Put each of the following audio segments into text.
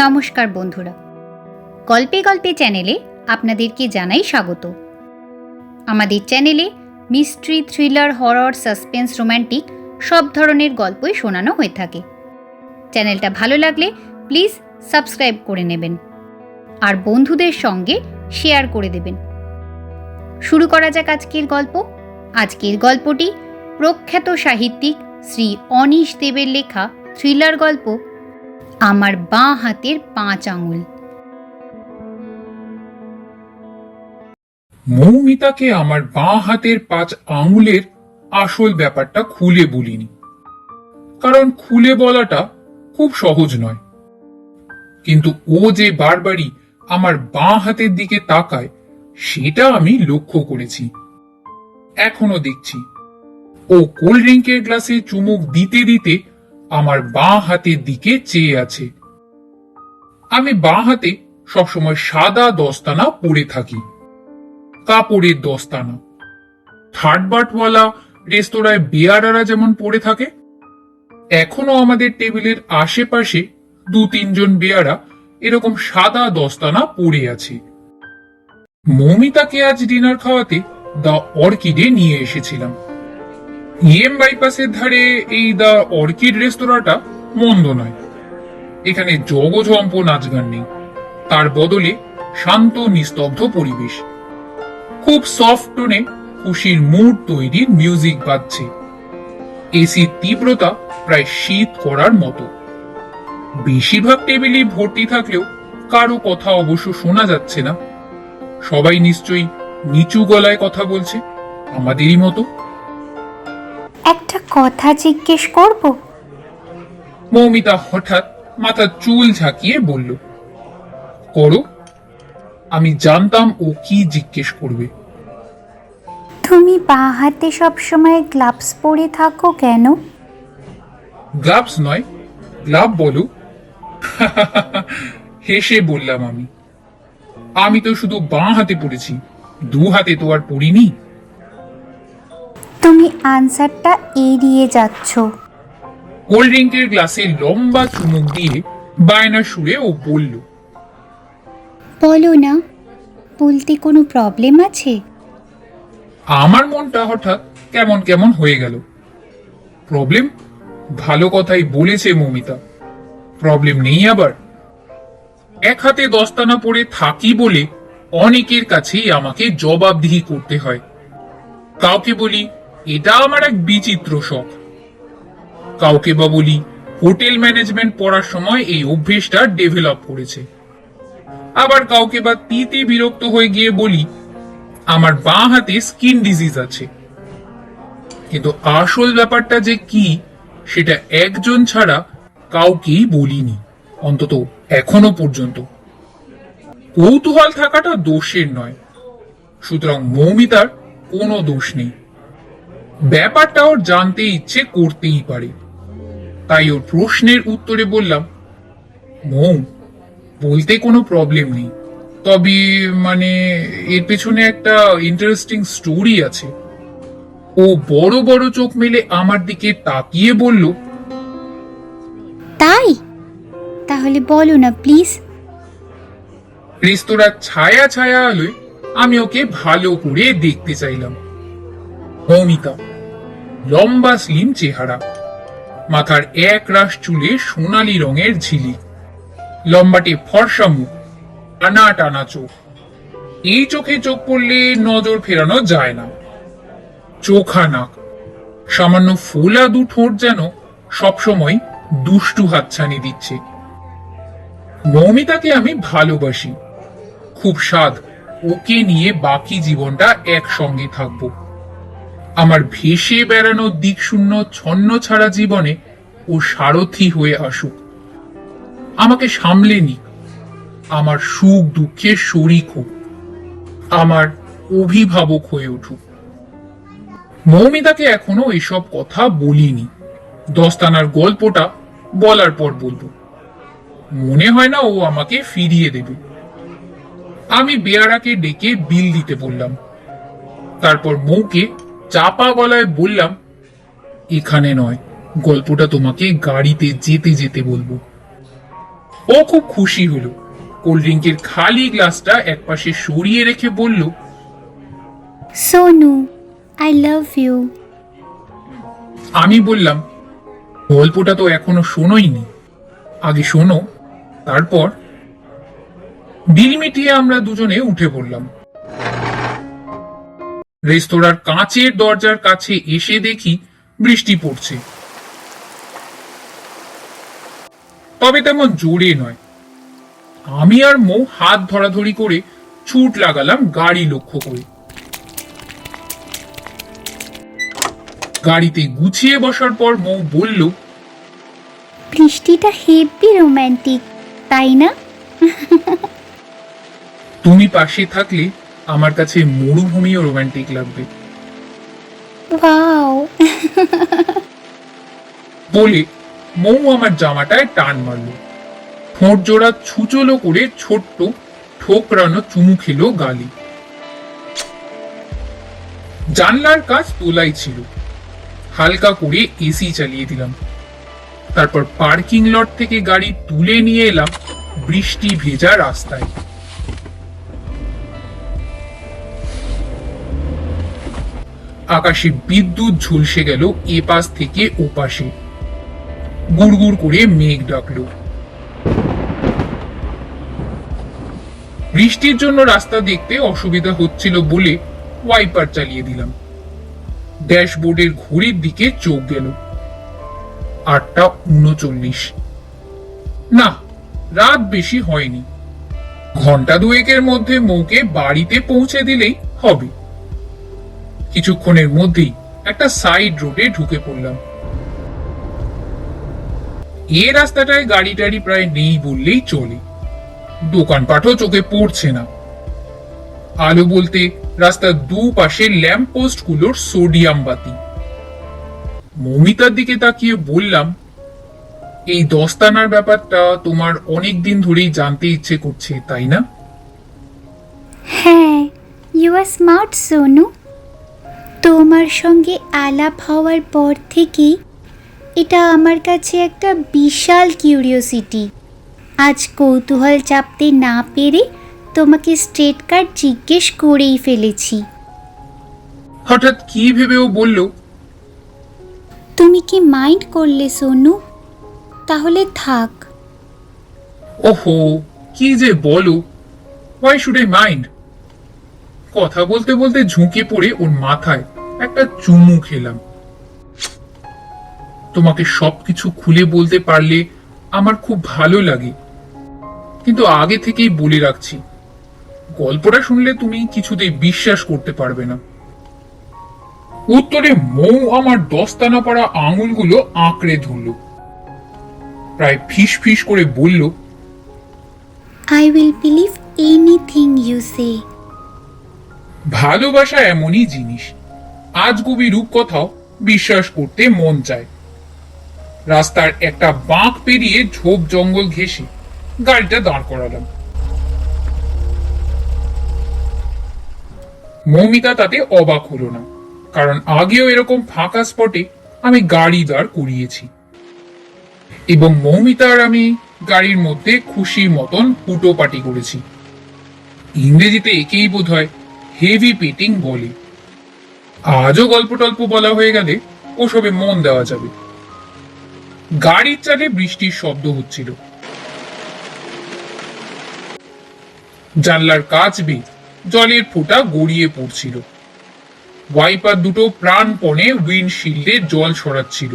নমস্কার বন্ধুরা, গল্পে গল্পে চ্যানেলে আপনাদেরকে জানাই স্বাগত। আমাদের চ্যানেলে mystery, thriller, horror, suspense, romantic সব ধরনের গল্পই শোনানো হয়ে থাকে। চ্যানেলটা ভালো লাগলে প্লিজ সাবস্ক্রাইব করে নেবেন আর বন্ধুদের সঙ্গে শেয়ার করে দেবেন। শুরু করা যাক আজকের গল্প। আজকের গল্পটি প্রখ্যাত সাহিত্যিক শ্রী অনীশ দেবের লেখা থ্রিলার গল্প আমার বাঁ হাতের 5 আঙুল। মৌমিতাকে আমার বাঁ হাতের 5 আঙুলের আসল ব্যাপারটা খুলে বলিনি, কারণ খুলে বলাটা খুব সহজ নয়। কিন্তু ও যে বারবারই আমার বাঁ হাতের দিকে তাকায় সেটা আমি লক্ষ্য করেছি। এখনো দেখছি ও কোল্ড ড্রিঙ্কের গ্লাসে চুমুক দিতে দিতে আমার বাঁ হাতের দিকে চেয়ে আছে। আমি বাঁ হাতে সবসময় সাদা দস্তানা পরে থাকি, কাপড়ের দস্তানা। থার্ড বার্থওয়ালা রেস্তোরাঁয় বেয়ারারা যেমন পরে থাকে, এখনো আমাদের টেবিলের আশেপাশে 2-3 জন বেয়ারা এরকম সাদা দস্তানা পরে আছে। মৌমিতাকে আজ ডিনার খাওয়াতে দ্য অর্কিডে নিয়ে এসেছিলাম। বাইপাসের ধারে এই দ্য অর্কিড রেস্তোরাঁটা মন্দ নয়। এখানে জগজম্প নাচ গান নেই, তার বদলে শান্ত নিস্তব্ধ পরিবেশ। খুব সফট টোনে খুশির মুড তৈরির মিউজিক বাজছে। এসির তীব্রতা প্রায় শীত করার মতো। বেশিরভাগ টেবিলই ভর্তি থাকলেও কারো কথা অবশ্য শোনা যাচ্ছে না। সবাই নিশ্চয়ই নিচু গলায় কথা বলছে, আমাদেরই মতো। একটা কথা জিজ্ঞেস করব? মৌমিতা হঠাৎ মাথার চুল ঝাঁকিয়ে বলল। করো। আমি জানতাম ও কি জিজ্ঞেস করবে। তুমি বাঁ হাতে সবসময় গ্লাভস পরে থাকো কেন? গ্লাভস নয়, গ্লাভ বলো। হেসে বললাম আমি। আমি তো শুধু বাঁ হাতে পড়েছি, 2 হাতে তো আর পড়িনি। তুমি আনসারটা এড়িয়ে যাচ্ছ। কোল্ড ড্রিঙ্কের গ্লাসে লম্বা চুমুক দিয়ে বায়না সুরে ও বলল, বলো না, বলতে কোনো প্রবলেম আছে? আমার মনটা হঠাৎ কেমন কেমন হয়ে গেল। প্রবলেম? ভালো কথাই বলেছে মৌমিতা, প্রবলেম নেই আবার। এক হাতে দস্তানা পরে থাকি বলে অনেকের কাছেই আমাকে জবাবদিহি করতে হয়। কাউকে বলি এটা আমার এক বিচিত্র শখ, কাউকে বা বলি হোটেল ম্যানেজমেন্ট পড়ার সময় এই অভ্যেসটা ডেভেলপ করেছে। আবার কাউকে বা তিতে বিরক্ত হয়ে গিয়ে বলি আমার বাঁ হাতে স্কিন ডিজিজ আছে। কিন্তু আসল ব্যাপারটা যে কি সেটা একজন ছাড়া কাউকেই বলিনি, অন্তত এখনো পর্যন্ত। কৌতূহল থাকাটা দোষের নয়, সুতরাং মৌমিতার কোনো দোষ নেই। ব্যাপারটা ওর জানতে ইচ্ছে করতেই পারে। তাই ওর প্রশ্নের উত্তরে বললাম, মৌ, বলতে কোনো প্রবলেম নেই, তবে এর পেছনে একটা ইন্টারেস্টিং স্টোরি আছে। ও বড় বড় চোখ মেলে আমার দিকে তাকিয়ে বলল, তাই? তাহলে বলো না প্লিজ। রেস্তোরাঁর ছায়া ছায়া আলোয় আমি ওকে ভালো করে দেখতে চাইলাম। মৌমিতা, লম্বা স্লিম চেহারা, মাথার এক রাশ চুলে সোনালী রঙের ঝিলিক, লম্বাটে ফর্সা মুখ, টানা টানা চোখ। এই চোখে চোখ পড়লে নজর ফেরানো যায় না। চোখা নাক, সামান্য ফোলা 2 ঠোঁট যেন সবসময় দুষ্টু হাতছানি দিচ্ছে। মৌমিতাকে আমি ভালোবাসি, খুব স্বাদ ওকে নিয়ে বাকি জীবনটা একসঙ্গে থাকবো। আমার ভেসে বেড়ানো দিক শূন্য ছন্ন ছাড়া জীবনে ও সারথি হয়ে আসুক, আমাকে সামলে নিক, আমার সুখ দুঃখের শরিক হোক, আমার অভিভাবক হয়ে উঠুক। মৌমিতাকে এখনো এসব কথা বলিনি। দস্তানার গল্পটা বলার পর বলবো। মনে হয় না ও আমাকে ফিরিয়ে দেবে। আমি বেয়ারাকে ডেকে বিল দিতে বললাম। তারপর মৌকে চাপা গলায় বললাম, এখানে নয়, গল্পটা তোমাকে গাড়িতে যেতে যেতে বলবো। ও খুব খুশি হলো, কোল্ড ড্রিঙ্কের খালি গ্লাসটা একপাশে সরিয়ে রেখে বলল, সোনু, আই লাভ ইউ। আমি বললাম, গল্পটা তো এখনো শোনোইনি, আগে শোনো, তারপর। বিল মিটিয়ে আমরা দুজনে উঠে পড়লাম। রেস্তোরাঁর কাঁচের দরজার কাছে এসে দেখি বৃষ্টি পড়ছে, তবে তেমন জোরে নয়। আমি আর মৌ হাত ধরাধরি করে ছুট লাগালাম গাড়ি লক্ষ্য করে। গাড়িতে গুছিয়ে বসার পর মৌ বলল, বৃষ্টিটা হেব্বি রোম্যান্টিক, তাই না? তুমি পাশে থাকলে আমার কাছে মরুভূমিও রোম্যান্টিক লাগবে। ওয়াও। বলে মৌ আমার জামাটায় টান মারল, ঠোঁট জোড়া ছুচলো করে ছোট্ট ঠোকরানো চুমু খেলো গালি। জানলার কাজ তোলাই ছিল, হালকা করে এসি চালিয়ে দিলাম। তারপর পার্কিং লট থেকে গাড়ি তুলে নিয়ে এলাম বৃষ্টি ভেজা রাস্তায়। আকাশে বিদ্যুৎ ঝলসে গেল এপাশ থেকে ওপাশে, গুড়গুড় করে মেঘ ডাকলো। বৃষ্টির জন্য রাস্তা দেখতে অসুবিধা হচ্ছিল বলে ওয়াইপার চালিয়ে দিলাম। ড্যাশবোর্ডের ঘড়ির দিকে চোখ গেল, 8:39। না, রাত বেশি হয়নি, ঘন্টা দুয়েকের মধ্যে মৌকে বাড়িতে পৌঁছে দিলেই হবে। কিছুক্ষণের মধ্যেই একটা সাইড রোডে ঢুকে পড়লাম। এ রাস্তাটায় গাড়ি টাড়ি প্রায় নেই বললেই চলে, দোকানপাটও চোখে পড়ছে না। আলো বলতে রাস্তার দুপাশে ল্যাম্প পোস্ট গুলোর সোডিয়াম বাতি। মৌমিতার দিকে তাকিয়ে বললাম, এই দস্তানার ব্যাপারটা তোমার অনেক দিন ধরেই জানতে ইচ্ছে করছে, তাই না? হ্যাঁ, ইউ আর স্মার্ট সোনু। তোমার সঙ্গে আলাপ হওয়ার পর থেকেই এটা আমার কাছে একটা বিশাল কিউরিওসিটি। আজ কৌতূহল চাপতে না পেরে তোমাকে স্ট্রেট কাট জিজ্ঞেস করেই ফেলেছি। হঠাৎ কি ভেবেও বলল, তুমি কি মাইন্ড করলে সোনু? তাহলে থাক। ওহো, কি যে বলো, হোয়াই শুড আই মাইন্ড? কথা বলতে বলতে ঝুঁকে পড়ে ওর মাথায় একটা চুমু খেলাম। তোমাকে সবকিছু খুলে বলতে পারলে আমার খুব ভালো লাগে, কিন্তু আগে থেকেই বলে রাখছি, গল্পটা শুনলে তুমি কিছুতেই বিশ্বাস করতে পারবে না। উত্তরে মৌ আমার দস্তানা পড়া আঙুলগুলো আঁকড়ে ধরল, প্রায় ফিস ফিস করে বলল, I will believe anything you say. ভালোবাসা এমনই জিনিস, আজগুবি রূপকথাও বিশ্বাস করতে মন চায়। রাস্তার একটা বাঁক পেরিয়ে ঝোপ জঙ্গল ঘেঁষে গাড়িটা দাঁড় করালাম। মৌমিতা তাতে অবাক হলো না, কারণ আগেও এরকম ফাঁকা স্পটে আমি গাড়ি দাঁড় করিয়েছি, এবং মৌমিতা আর আমি গাড়ির মধ্যে খুশি মতন হুটোপাটি করেছি। ইংরেজিতে একেই বোধ হয় হেভি পেটিং বলে। আজও গল্প টল্প বলা হয়ে গেলে ওসবে মন দেওয়া যাবে। গাড়ির চালে বৃষ্টির শব্দ হচ্ছিল, জানলার কাচ বেয়ে জলের ফোঁটা গড়িয়ে পড়ছিল। ওয়াইপার দুটো প্রাণপণে উইন্ডশিল্ডে জল সরাচ্ছিল।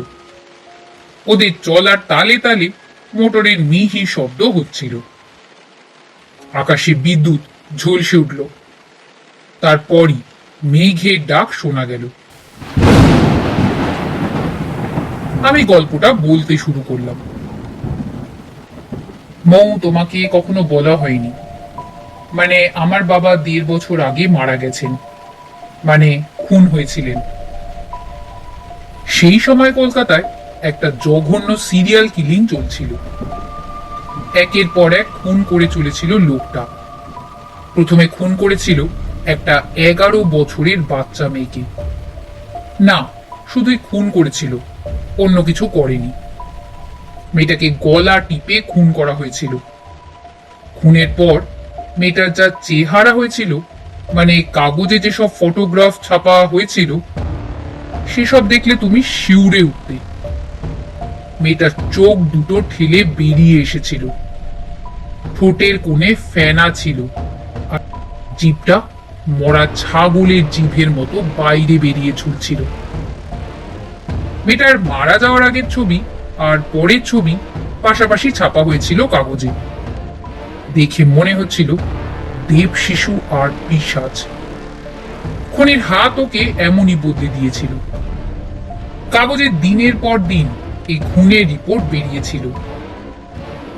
ওদের চলার তালে তালে মোটরের মিহি শব্দ হচ্ছিল। আকাশে বিদ্যুৎ ঝলসে উঠল, তারপরই মেঘের ডাক শোনা গেল। আমি গল্পটা বলতে শুরু করলাম। মৌ, তোমাকে কখনো বলা হয়নি, মানে আমার বাবা 1.5 বছর আগে মারা গেছেন, মানে খুন হয়েছিলেন। সেই সময় কলকাতায় একটা জঘন্য সিরিয়াল কিলিং চলছিল। একের পর এক খুন করে চলেছিল লোকটা। প্রথমে খুন করেছিল একটা 11 বছরের বাচ্চা মেয়েকে। না, শুধুই খুন করেছিল, অন্য কিছু করেনি। মেয়েটাকে গলা টিপে খুন করা হয়েছিল। খুনের পর মেয়েটার যা চেহারা হয়েছিল, মানে কাগজে যেসব ফটোগ্রাফ ছাপা হয়েছিল, সেসব দেখলে তুমি শিউরে উঠতে। মেয়েটার চোখ দুটো ঠেলে বেরিয়ে এসেছিল, ঠোঁটের কোণে ফেনা ছিল, আর জিভটা মরা ছাগলের জিভের মতো বাইরে বেরিয়ে ঝুলছিল। মেয়েটার মারা যাওয়ার আগের ছবি আর পরের ছবি পাশাপাশি ছাপা হয়েছিল কাগজে। দেখে মনে হচ্ছিল দেব শিশু আর পিশাচ। খুনির হাত ওকে এমনই বদলে দিয়েছিল। কাগজে দিনের পর দিন এই খুনের রিপোর্ট বেরিয়েছিল।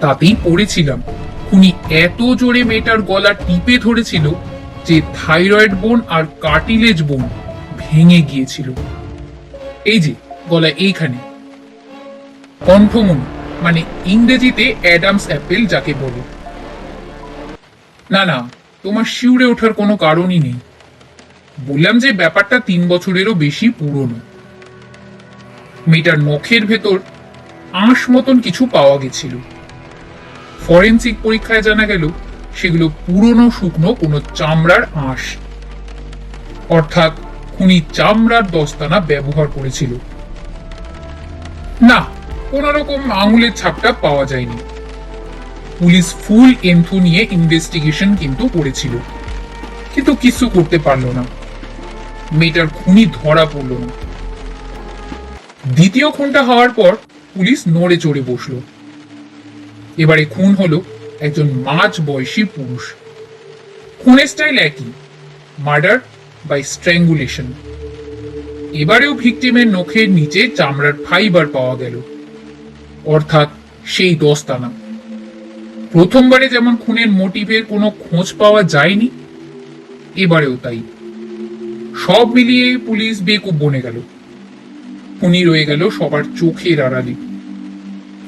তাতেই পড়েছিলাম খুনি এত জোরে মেয়েটার গলা টিপে ধরেছিল যে থাইরয়েড বোন আর কার্টিলেজ বোন ভেঙে গিয়েছিল। এই যে গলা এইখানে কণ্ঠমণি, মানে ইংরেজিতে অ্যাডামস অ্যাপেল যাকে বলে। না না, তোমার শিউরে ওঠার কোনো কারণই নেই। বললাম যে ব্যাপারটা 3 বছরেরও বেশি পুরনো। মেয়েটার নখের ভেতর আঁশ মতন কিছু পাওয়া গেছিল। ফরেন্সিক পরীক্ষায় জানা গেল সেগুলো পুরনো শুকনো কোনো চামড়ার আঁশ, অর্থাৎ খুনি চামড়ার দস্তানা ব্যবহার করেছিল। না, কোন রকম আঙুলের ছাপটা পাওয়া যায়নি। পুলিশ ফুল এন্থু নিয়ে ইনভেস্টিগেশন কিন্তু করেছিল, কিন্তু কিছু করতে পারলো না। মেয়েটার খুনি ধরা পড়ল না। দ্বিতীয় খুনটা হওয়ার পর পুলিশ নড়ে চড়ে বসলো। এবারে খুন হলো একজন মাঝ বয়সী পুরুষ। খুনের স্টাইল একই, মার্ডার বাই স্ট্র্যাঙ্গুলেশন। এবারেও ভিকটিমের নখের নিচে চামড়ার ফাইবার পাওয়া গেল, অর্থাৎ সেই দস্তানা। প্রথমবারে যেমন খুনের মোটিভের কোনো খোঁজ পাওয়া যায়নি, এবারেও তাই। সব মিলিয়ে পুলিশ বেকুব বনে গেল। খুনি রয়ে গেল সবার চোখের আড়ালে।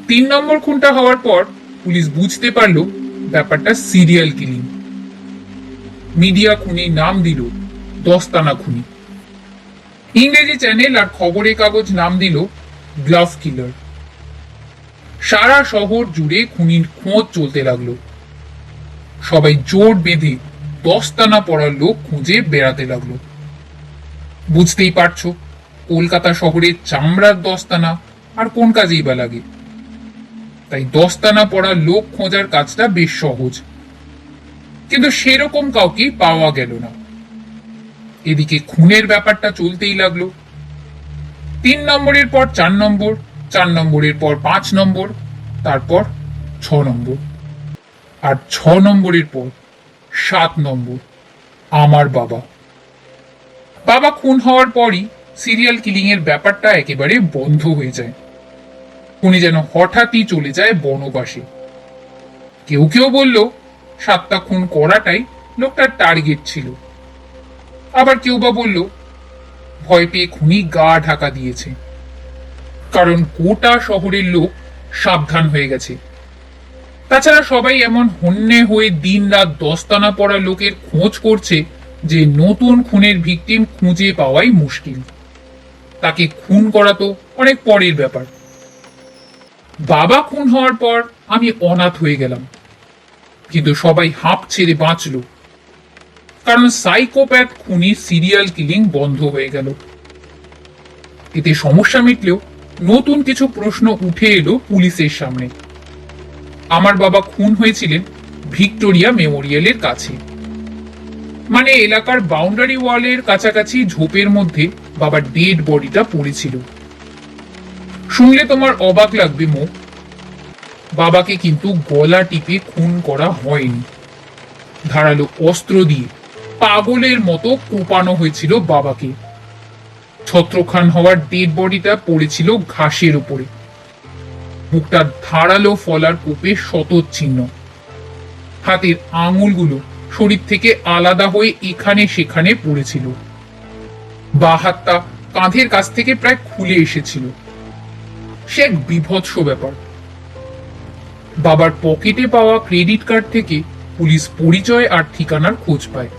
3 নম্বর খুনটা হওয়ার পর পুলিশ বুঝতে পারলো ব্যাপারটা সিরিয়াল কিলিং। মিডিয়া খুনির নাম দিল দস্তানা খুনি। ইংরেজি চ্যানেল আর খবরের কাগজ নাম দিল গ্লাভ কিলার। সারা শহর জুড়ে খুনির খোঁজ চলতে লাগলো। সবাই জোট বেঁধে দস্তানা পড়ার লোক খুঁজে বেড়াতে লাগলো। বুঝতেই পারছো, কলকাতা শহরে চামড়ার দস্তানা আর কোন কাজেই বা লাগে। তাই দস্তানা পড়ার লোক খোঁজার কাজটা বেশ সহজ, কিন্তু সেরকম কাউকে পাওয়া গেল না। এদিকে খুনের ব্যাপারটা চলতেই লাগলো। 3 নম্বরের পর 4 নম্বর, 4 নম্বরের পর 5 নম্বর, তারপর 6 নম্বর, আর 6 নম্বরের পর 7 নম্বর, আমার বাবা। বাবা খুন হওয়ার পরই সিরিয়াল কিলিং এর ব্যাপারটা একেবারে বন্ধ হয়ে যায়। খুনি যেন হঠাৎই চলে যায় বনবাসে। কেউ কেউ বলল 7টা খুন করাটাই লোকটার টার্গেট ছিল। আবার কেউ বা বলল ভয় পেয়ে খুনি গা ঢাকা দিয়েছে, কারণ গোটা শহরের লোক সাবধান হয়ে গেছে। তাছাড়া সবাই এমন হন্যে হয়ে দিন রাত দস্তানা পড়া লোকের খোঁজ করছে যে নতুন খুনের ভিকটিম খুঁজে পাওয়াই মুশকিল। তাকে খুন করা তো অনেক পরের ব্যাপার। বাবা খুন হওয়ার পর আমি অনাথ হয়ে গেলাম, কিন্তু সবাই হাঁপ ছেড়ে বাঁচল, কারণ সাইকোপ্যাথ খুনির সিরিয়াল কিলিং বন্ধ হয়ে গেল। এতে সমস্যা মিটলেও নতুন কিছু প্রশ্ন উঠে এলো পুলিশের সামনে। আমার বাবা খুন হয়েছিলেন ভিক্টোরিয়া মেমোরিয়ালের কাছে, মানে এলাকার বাউন্ডারি ওয়ালের কাছাকাছি ঝোপের মধ্যে বাবার ডেড বডিটা পড়েছিল। শুনলে তোমার অবাক লাগবে মো, বাবাকে কিন্তু গলা টিপে খুন করা হয়নি। ধারালো অস্ত্র দিয়ে পাগলের মতো কোপানো হয়েছিল বাবাকে। ছত্রখান হওয়ার ডেড বডিটা পড়েছিল ঘাসের উপরে। মুখটা ধারালো ফলার কোপে শতচ্ছিন্ন। হাতের আঙুলগুলো শরীর থেকে আলাদা হয়ে এখানে সেখানে পড়েছিল। বা হাতটা কাঁধের কাছ থেকে প্রায় খুলে এসেছিল। সে এক বিভৎস ব্যাপার। বাবার পকেটে পাওয়া ক্রেডিট কার্ড থেকে পুলিশ পরিচয় আর ঠিকানার খোঁজ পায়।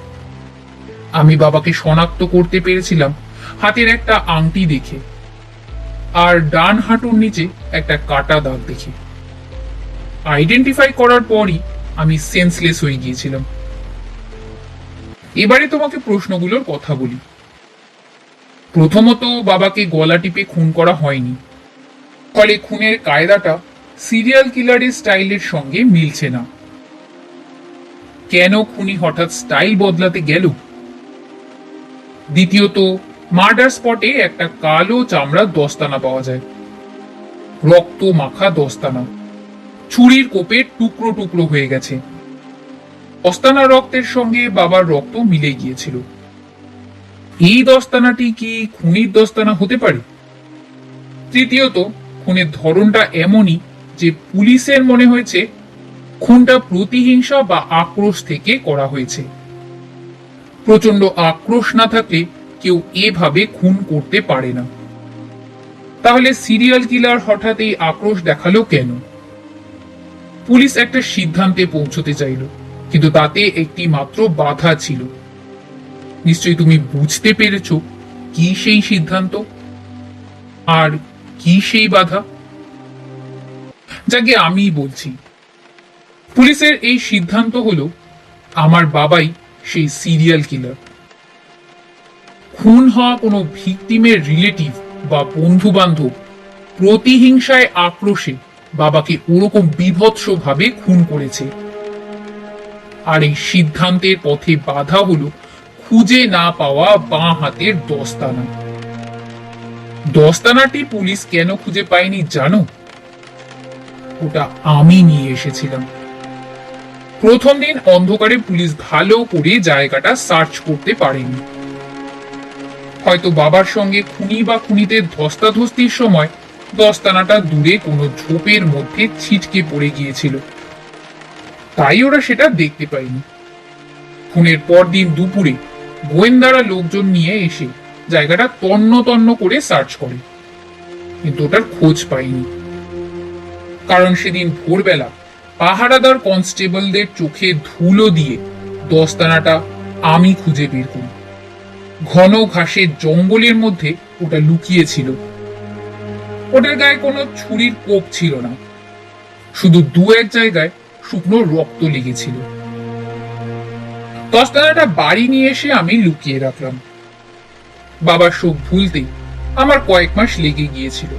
আমি বাবাকে শনাক্ত করতে পেরেছিলাম হাতের একটা আংটি দেখে। আর ডান হাঁটুর নিচে একটা কাটা দাগ দেখি। আইডেন্টিফাই করার পরই আমি সেন্সলেস হয়ে গিয়েছিলাম। এবারে তোমাকে প্রশ্নগুলোর কথা বলি। প্রথমত, বাবাকে গলা টিপে খুন করা হয়নি, ফলে খুনের কায়দাটা সিরিয়াল কিলারের স্টাইলের সঙ্গে মিলছে না। কেন খুনি হঠাৎ স্টাইল বদলাতে গেল? দ্বিতীয়ত, মার্ডার স্পটে একটা কালো চামড়ার দস্তানা পাওয়া যায়, রক্ত মাখা দস্তানা, ছুরির কোপে টুকরো টুকরো হয়ে গেছে। দস্তানা রক্তের সঙ্গে বাবার রক্ত মিলে গিয়েছিল। এই দস্তানাটি কি খুনির দস্তানা হতে পারে? তৃতীয়ত, খুনের ধরনটা এমনই যে পুলিশের মনে হয়েছে খুনটা প্রতিহিংসা বা আক্রোশ থেকে করা হয়েছে। প্রচন্ড আক্রোশ না থাকলে কেউ এভাবে খুন করতে পারে না। তাহলে সিরিয়াল কিলার হঠাৎ এই আক্রোশ দেখালো কেন? পুলিশ একটা সিদ্ধান্তে পৌঁছতে চাইল, কিন্তু তাতে একটি মাত্র বাধা ছিল। নিশ্চয়ই তুমি বুঝতে পেরেছো কি সেই সিদ্ধান্ত আর কি সেই বাধা। যাকে আমি বলছি, পুলিশের এই সিদ্ধান্ত হলো আমার বাবাই সেই সিরিয়াল কিলার। খুন হওয়া কোনো ভিকটিমের রিলেটিভ বা বন্ধু বান্ধব প্রতিহিংসায় আক্রোশে বাবাকে ওরকম বিভৎসভাবে খুন করেছে। আর এই সিদ্ধান্তের পথে বাধা হলো খুঁজে না পাওয়া বাঁ হাতের দস্তানা। দস্তানাটি পুলিশ কেন খুঁজে পায়নি জানো? ওটা আমি নিয়ে এসেছিলাম। প্রথম দিন অন্ধকারে পুলিশ ভালো করে জায়গাটা সার্চ করতে পারেনি। হয়তো বাবার সঙ্গে খুনি বা খুনিদের ধস্তাধস্তির সময় দস্তানাটা দূরে কোনো ঝোপের মধ্যে ছিটকে পড়ে গিয়েছিল, তাই ওরা সেটা দেখতে পায়নি। খুনের পরদিন দুপুরে গোয়েন্দারা লোকজন নিয়ে এসে জায়গাটা তন্ন তন্ন করে সার্চ করে, কিন্তু ওটার খোঁজ পায়নি। কারণ সেদিন ভোরবেলা পাহারাদার কনস্টেবলদের চোখে ধুলো দিয়ে দস্তানাটা আমি খুঁজে বের করি। ঘন ঘাসের জঙ্গলের মধ্যে ওটা লুকিয়ে ছিল। ওটার গায়ে কোনো ছুরির কোপ ছিল না, শুধু দু এক জায়গায় শুকনো রক্ত লেগেছিল। দস্তানাটা বাড়ি নিয়ে এসে আমি লুকিয়ে রাখলাম। বাবার শোক ভুলতে আমার কয়েক মাস লেগে গিয়েছিল।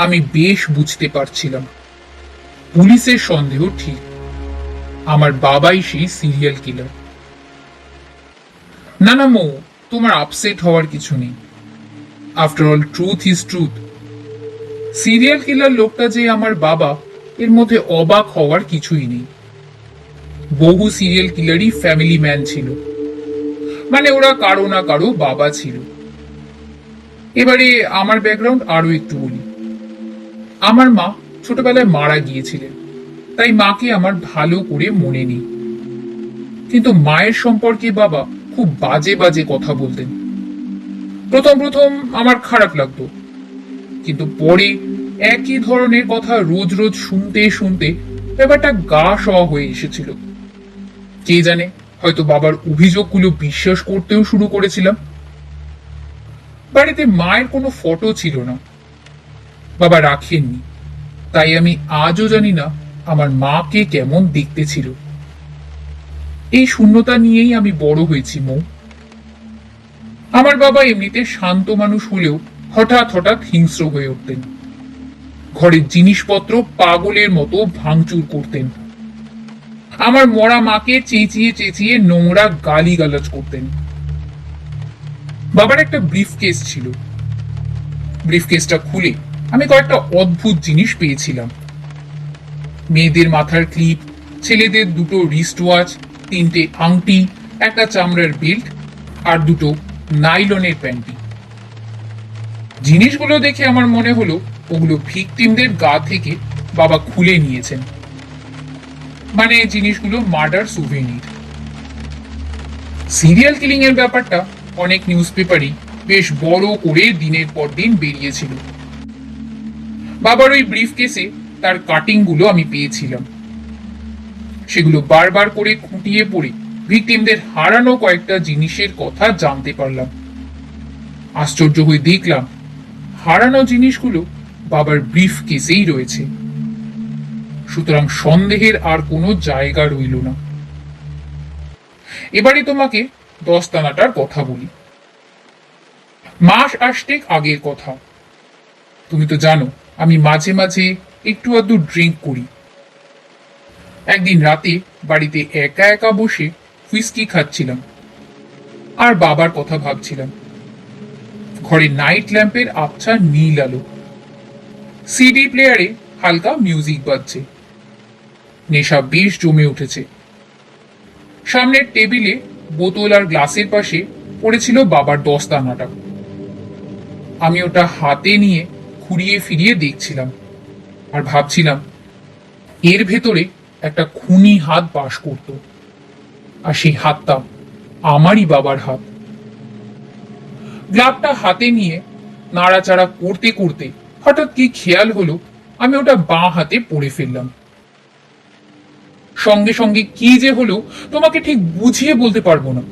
আমি বেশ বুঝতে পারছিলাম পুলিশের সন্দেহ ঠিক, আমার বাবাই সেই সিরিয়াল কিলার। না না মৌ, তোমার আপসেট হওয়ার কিছু নেই। After all, truth is truth. Serial killer লোকটা যে আমার বাবা, এর মধ্যে অবাক হওয়ার কিছুই নেই। বহু সিরিয়াল কিলারই ফ্যামিলি ম্যান ছিল, মানে ওরা কারো না কারো বাবা ছিল। এবারে আমার ব্যাকগ্রাউন্ড আরো একটু বলি। আমার মা ছোটবেলায় মারা গিয়েছিলেন, তাই মাকে আমার ভালো করে মনে নেই। কিন্তু মায়ের সম্পর্কে বাবা খুব বাজে বাজে কথা বলতেন। প্রথম প্রথম আমার খারাপ লাগতো, কিন্তু পরে একই ধরনের কথা রোজ রোজ শুনতে শুনতে ব্যাপারটা গা সওয়া হয়ে এসেছিল। কে জানে, হয়তো বাবার অভিযোগগুলো বিশ্বাস করতেও শুরু করেছিলাম। বাড়িতে মায়ের কোনো ফটো ছিল না, বাবা রাখেননি, তাই আমি আজও জানি না আমার মাকে কেমন দেখতে ছিল। এই শূন্যতা নিয়েই আমি বড় হয়েছি মৌ। আমার বাবা এমনিতে শান্ত মানুষ হলেও হঠাৎ হঠাৎ হিংস্র হয়ে উঠতেন। ঘরের জিনিসপত্র পাগলের মতো ভাঙচুর করতেন। আমার মরা মাকে চেঁচিয়ে চেঁচিয়ে নোংরা গালিগালাজ করতেন। বাবার একটা ব্রিফ কেস ছিল। ব্রিফ কেসটা খুলে আমি কয়েকটা অদ্ভুত জিনিস পেয়েছিলাম। মেয়েদের মাথার ক্লিপ, ছেলেদের দুটো রিস্ট ওয়াচ, 3টে আংটি, একটা চামড়ার বেল্ট আর দুটো নাইলনের প্যান্টি। জিনিসগুলো দেখে আমার মনে হলো ওগুলো ভিকটিমদের গা থেকে বাবা খুলে নিয়েছেন, মানে জিনিসগুলো মার্ডার সুভেনির। সিরিয়াল কিলিং এর ব্যাপারটা অনেক নিউজ পেপারই বেশ বড় করে দিনের পর দিন বেরিয়েছিল। বাবার ওই ব্রিফ কেসে তার কাটিং গুলো আমি পেয়েছিলাম। সেগুলো বারবার করে খুঁটিয়ে পড়ে ভিকটিমদের হারানো কয়েকটা জিনিসের কথা জানতে পারলাম। আশ্চর্য হয়ে দেখলাম হারানো জিনিসগুলো বাবার ব্রিফ কেসেই রয়েছে। সুতরাং সন্দেহের আর কোনো জায়গা রইল না। এবারে তোমাকে দস্তানাটার কথা বলি। মাস আষ্টেক আগের কথা। তুমি তো জানো আমি মাঝে মাঝে একটু আধটু ড্রিঙ্ক করি। একদিন রাতে বাড়িতে একা একা বসে হুইস্কি খাচ্ছিলাম আর বাবার কথা ভাবছিলাম। ঘরে নাইট ল্যাম্পের আবছা নীল আলো, সিডি প্লেয়ারে হালকা মিউজিক বাজছে। নেশা বেশ জমে উঠেছে। সামনের টেবিলে বোতল আর গ্লাসের পাশে পড়েছিল বাবার দস্তানাটা। আমি ওটা হাতে নিয়ে ঘুরিয়ে ফিরিয়ে দেখছিলাম আর ভাবছিলাম এর ভেতরে একটা খুনি হাত বাস করত, আর সেই হাতটা আমারই বাবার হাত। গ্লাভটা হাতে নিয়ে নাড়াচাড়া করতে করতে হঠাৎ কি খেয়াল হলো আমি ওটা বাঁ হাতে পড়ে ফেললাম। সঙ্গে সঙ্গে কি যে হলো তোমাকে ঠিক বুঝিয়ে বলতে পারবো না।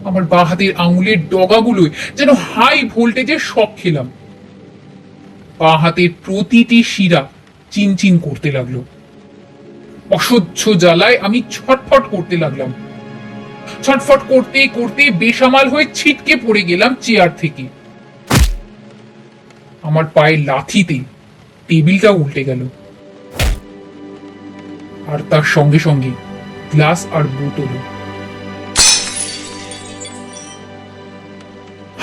আমার বাঁ হাতের আঙুলের ডগাগুলোয় যেন হাই ভোল্টেজের শক খেলাম। বাঁ হাতের প্রতিটি শিরা চিনচিন করতে লাগলো। অসহ্য জ্বালায় আমি ছটফট করতে লাগলাম। ছটফট করতে করতে বেসামাল হয়ে ছিটকে পড়ে গেলাম চেয়ার থেকে। আমার পায়ে লাথিতে টেবিলটা উল্টে গেল, আর তার সঙ্গে সঙ্গে গ্লাস আর বোতলও।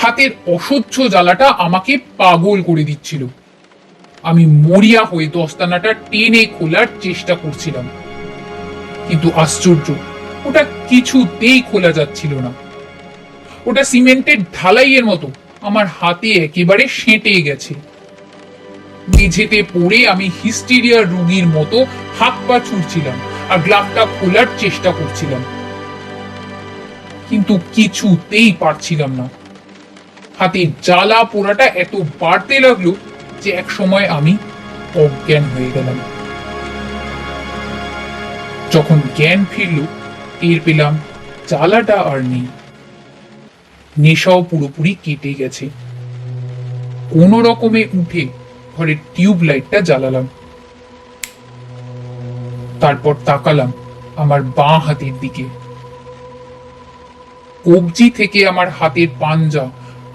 হাতের অসহ্য জ্বালাটা আমাকে পাগল করে দিচ্ছিল। আমি মরিয়া হয়ে দস্তানাটা টেনে খোলার চেষ্টা করছিলাম, কিন্তু আশ্চর্য, ওটা কিছুতেই খোলা যাচ্ছিল না। ওটা সিমেন্টের ঢালাইয়ের মতো আমার হাতে একেবারে সেঁটে গেছে। মেঝেতে পড়ে আমি হিস্টেরিয়ার রোগীর মতো হাত পা ছুড়ছিলাম আর গ্লাভটা খোলার চেষ্টা করছিলাম, কিন্তু কিছুতেই পারছিলাম না। হাতে জ্বালা পোড়াটা এত বাড়তে লাগলো যে এক সময় আমি অজ্ঞান হয়ে গেলাম। যখন জ্ঞান ফিরল টের পেলাম জ্বালাটা আর নেই। নেশাও পুরোপুরি কেটে গেছে। কোনো রকমে উঠে ঘরের টিউব লাইটটা জ্বালালাম। তারপর তাকালাম আমার বাঁ হাতের দিকে। কবজি থেকে আমার হাতের পাঞ্জা,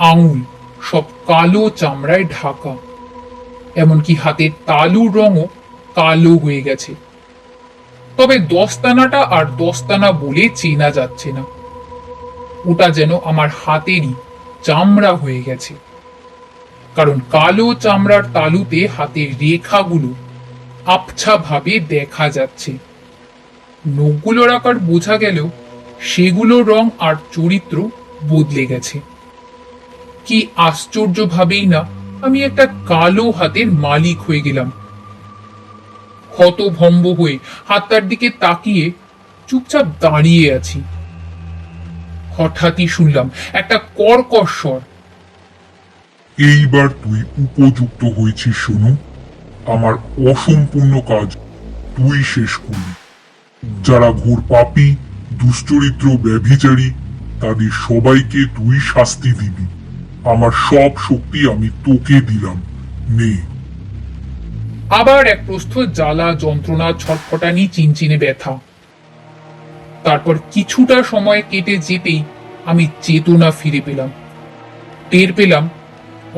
আঙুল সব কালো চামড়ায় ঢাকা। এমনকি হাতের তালুর রঙও কালো হয়ে গেছে। তবে দস্তানাটা আর দস্তানা বলে চেনা যাচ্ছে না। ওটা যেন আমার হাতেরই চামড়া হয়ে গেছে, কারণ কালো চামড়ার তালুতে হাতের রেখাগুলো আবছা ভাবে দেখা যাচ্ছে। নখগুলোর আকার বোঝা গেলেও সেগুলোর রং আর চরিত্র বদলে গেছে। কি আশ্চর্য ভাবেই না আমি একটা কালো হাতের মালিক হয়ে গেলাম। হতভম্ব হয়ে হাতটার দিকে তাকিয়ে চুপচাপ দাঁড়িয়ে আছি। হঠাৎই শুনলাম একটা কর্কশ স্বর। এইবার তুই উপযুক্ত হয়েছিস সোনু। আমার অসম্পূর্ণ কাজ তুই শেষ করবি। যারা ঘোর পাপী, দুশ্চরিত্র, ব্যভিচারী, তাদের সবাইকে তুই শাস্তি দিবি। আমার সব শক্তি আমি তোকে দিলাম, নে। আবার এক প্রস্থ জ্বালা, যন্ত্রণা, ছটফটানি, চিনচিনে ব্যথা। তারপর কিছুটা সময় কেটে যেতেই আমি চেতনা ফিরে পেলাম। টের পেলাম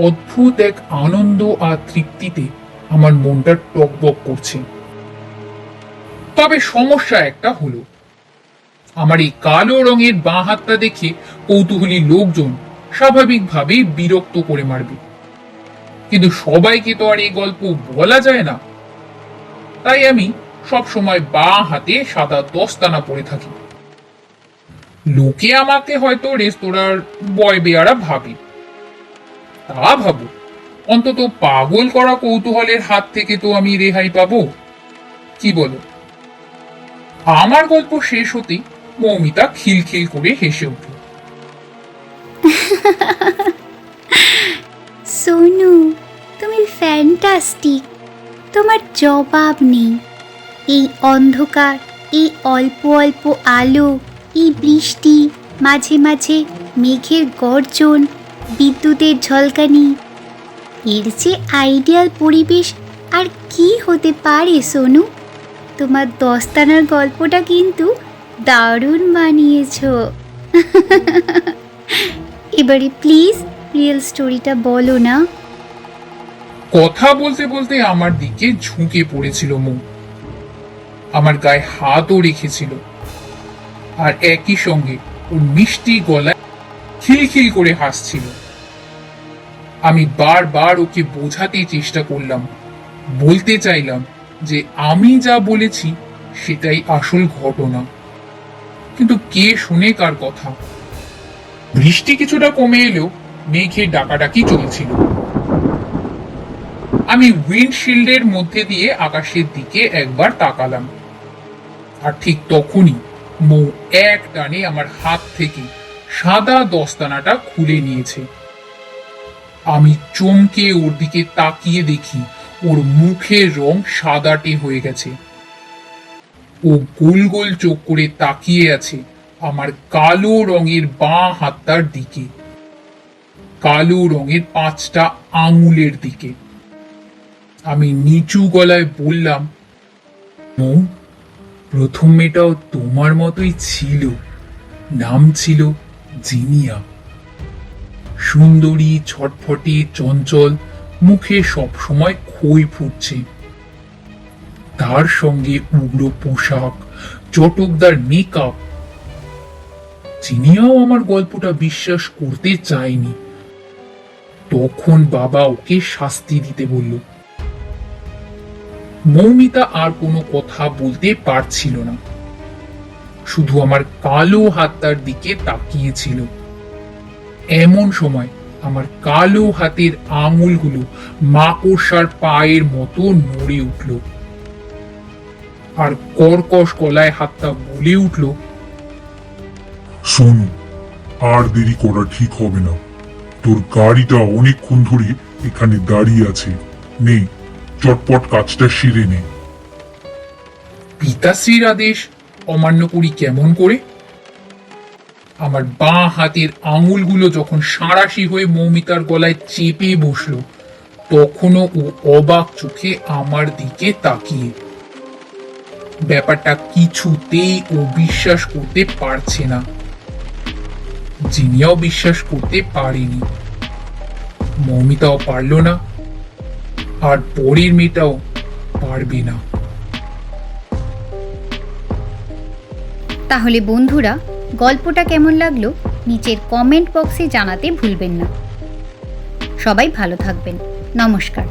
অদ্ভুত এক আনন্দ আর তৃপ্তিতে আমার মনটা টকবক করছে। তবে সমস্যা একটা হলো, আমার এই কালো রঙের বাঁ হাতটা দেখে কৌতূহলী লোকজন স্বাভাবিকভাবেই বিরক্ত করে মারবে, কিন্তু সবাইকে তো আর এই গল্প বলা যায় না। তাই আমি সব সময় বাঁ হাতে সাদা দস্তানা পরে থাকি। লোকে আমাকে হয়তো রেস্তোরাঁর বয় বেয়ারা ভাবে। তা ভাবো, অন্তত পাগল করা কৌতূহলের হাত থেকে তো আমি রেহাই পাবো। কি বলো? আমার গল্প শেষ হতেই মৌমিতা খিলখিল করে হেসে উঠল। সোনু, তুমি ফ্যান্টাস্টিক। তোমার জবাব নেই। এই অন্ধকার, এই অল্প অল্প আলো, এই বৃষ্টি, মাঝে মাঝে মেঘের গর্জন, বিদ্যুতের ঝলকানি, এর যে আইডিয়াল পরিবেশ আর কি হতে পারে সোনু? তোমার দস্তানার গল্পটা কিন্তু দারুণ বানিয়েছো। এবারে প্লিজ রিয়েল স্টোরিটা বলো না। কথা বলতে বলতে আমার দিকে ঝুঁকে পড়েছিল মৌ, আমার গায়ে হাতও রেখেছিল, আর একই সঙ্গে ওর মিষ্টি গলায় খিলখিল করে হাসছিল। আমি বারবার ওকে বোঝাতে চেষ্টা করলাম, বলতে চাইলাম যে আমি যা বলেছি সেটাই আসল ঘটনা, কিন্তু কে শুনে কার কথা। বৃষ্টি কিছুটা কমে এলেও মেঘে ডাকাডাকি চলছিল। আমি উইন্ডশিল্ডের মধ্যে দিয়ে আকাশের দিকে একবার তাকালাম, আর ঠিক তখনই মৌ এক টানে আমার হাত থেকে সাদা দস্তানাটা খুলে নিয়েছে। আমি চমকে ওর দিকে তাকিয়ে দেখি ওর মুখের রং সাদাটে হয়ে গেছে। ও গোল গোল চোখ করে তাকিয়ে আছে আমার কালো রঙের বাঁ হাতটার দিকে, কালো রঙের 5টা আঙুলের দিকে। আমি নিচু গলায় বললাম, মৌ, প্রথম মেয়েটাও তোমার মতোই ছিল, নাম ছিল জিনিয়া। সুন্দরী, ছটফটে, চঞ্চল, মুখে সবসময় খই ফুটছে। তার সঙ্গে উগ্র পোশাক, চটকদার মেকআপ। জিনিয়াও আমার গল্পটা বিশ্বাস করতে চায়নি। তখন বাবা ওকে শাস্তি দিতে বলল। মৌমিতা আর কোনো কথা বলতে পারছিল না, শুধু আমার কালো হাতটার দিকে তাকিয়েছিল। এমন সময় আমার কালো হাতের আঙুলগুলো মাকড়সার পায়ের মতো নড়ে উঠল, আর কর্কশ গলায় হাতটা বলে উঠল, সোনু, আর দেরি করা ঠিক হবে না। তোর গাড়িটা অনেকক্ষণ ধরে এখানে দাঁড়িয়ে আছে, নে চটপট কাজটা সেরে নে। পিতাশ্রীর আদেশ অমান্য করি কেমন করে? আমার বাঁ হাতের আঙুলগুলো যখন সাঁড়াশি হয়ে মৌমিতার গলায় চেপে বসলো, তখনও ও অবাক চোখে আমার দিকে তাকিয়ে। ব্যাপারটা কিছুতেই ও বিশ্বাস করতে পারছে না। জিনিয়াও বিশ্বাস করতে পারেনি, মৌমিতাও পারল না, আর পরের মেয়েটাও পারবে না। তাহলে বন্ধুরা, গল্পটা কেমন লাগলো নিচের কমেন্ট বক্সে জানাতে ভুলবেন না। সবাই ভালো থাকবেন। নমস্কার।